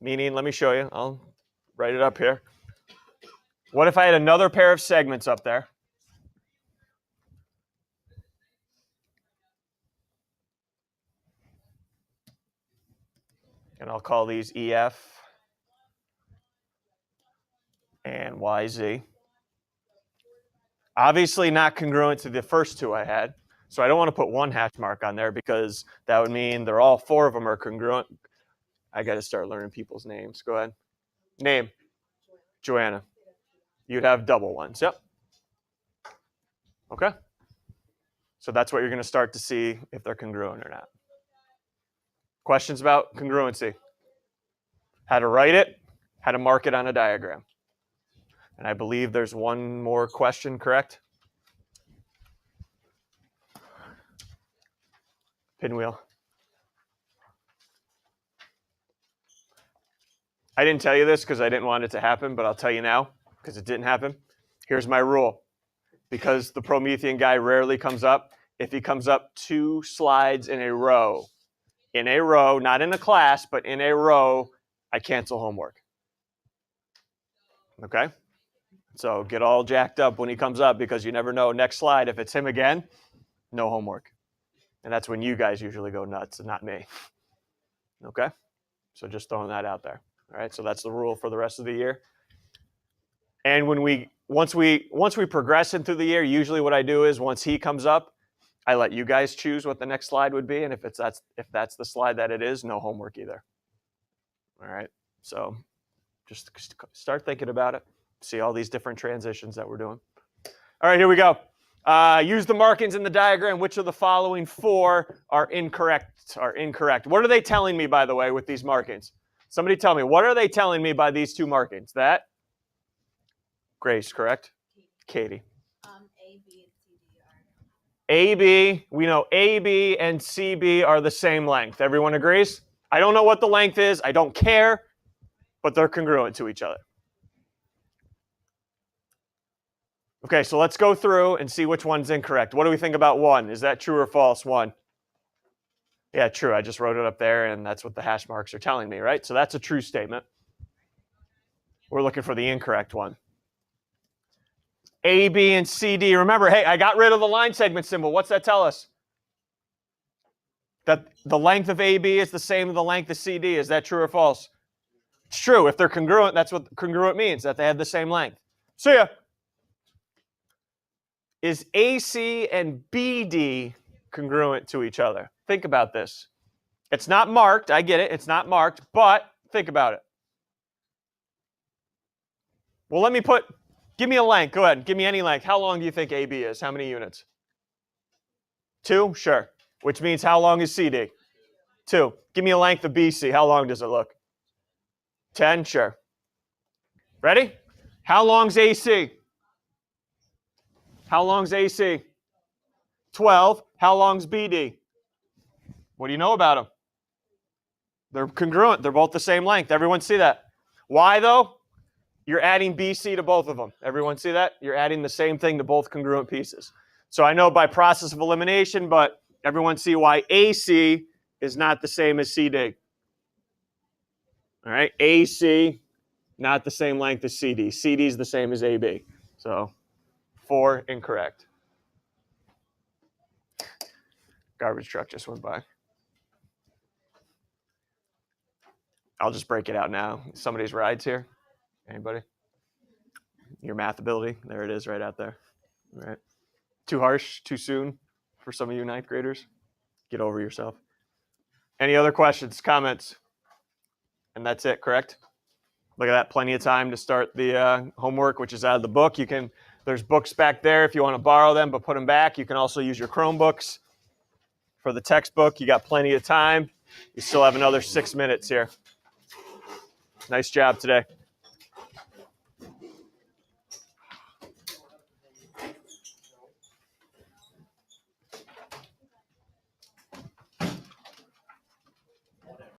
Meaning, let me show you. I'll write it up here. What if I had another pair of segments up there? And I'll call these EF and YZ. Obviously not congruent to the first two I had. So I don't want to put one hash mark on there because that would mean they're all four of them are congruent. I got to start learning people's names. Go ahead. Name. Joanna. You'd have double ones. Yep. Okay. So that's what you're going to start to see if they're congruent or not. Questions about congruency? How to write it, how to mark it on a diagram. And I believe there's one more question, correct? Pinwheel. I didn't tell you this because I didn't want it to happen, but I'll tell you now because it didn't happen. Here's my rule. Because the Promethean guy rarely comes up, if he comes up 2 slides in a row, not in a class, but in a row, I cancel homework. Okay? So get all jacked up when he comes up because you never know. Next slide, if it's him again, no homework. And that's when you guys usually go nuts and not me. Okay? So just throwing that out there. All right, so that's the rule for the rest of the year. And once we progress into the year, usually what I do is once he comes up, I let you guys choose what the next slide would be. And if that's the slide that it is, no homework either. All right, so just start thinking about it. See all these different transitions that we're doing. All right, here we go. Use the markings in the diagram. Which of the following 4 are incorrect? What are they telling me, by the way, with these markings? Somebody tell me, what are they telling me by these 2 markings? That? Grace, correct? Katie. A, B, and CD are. AB, we know AB and CB are the same length. Everyone agrees? I don't know what the length is. I don't care, but they're congruent to each other. Okay, so let's go through and see which one's incorrect. What do we think about 1? Is that true or false, 1? Yeah, true. I just wrote it up there, and that's what the hash marks are telling me, right? So that's a true statement. We're looking for the incorrect one. A, B, and CD. Remember, hey, I got rid of the line segment symbol. What's that tell us? That the length of AB is the same as the length of CD. Is that true or false? It's true. If they're congruent, that's what congruent means, that they have the same length. See ya. Is AC and BD congruent to each other? Think about this. It's not marked. I get it. It's not marked, but think about it. Well, give me a length. Go ahead. Give me any length. How long do you think AB is? How many units? 2? Sure. Which means how long is CD? 2. Give me a length of BC. How long does it look? 10? Sure. Ready? How long's AC? How long's AC? 12. How long's BD? What do you know about them? They're congruent. They're both the same length. Everyone see that? Why, though? You're adding BC to both of them. Everyone see that? You're adding the same thing to both congruent pieces. So I know by process of elimination, but everyone see why AC is not the same as CD. All right, AC, not the same length as CD. CD is the same as AB. So 4 incorrect. Garbage truck just went by. I'll just break it out now. Somebody's rides here? Anybody? Your math ability? There it is right out there. All right. Too harsh? Too soon for some of you 9th graders? Get over yourself. Any other questions, comments? And that's it, correct? Look at that. Plenty of time to start the homework, which is out of the book. There's books back there if you want to borrow them, but put them back. You can also use your Chromebooks for the textbook. You got plenty of time. You still have another 6 minutes here. Nice job today.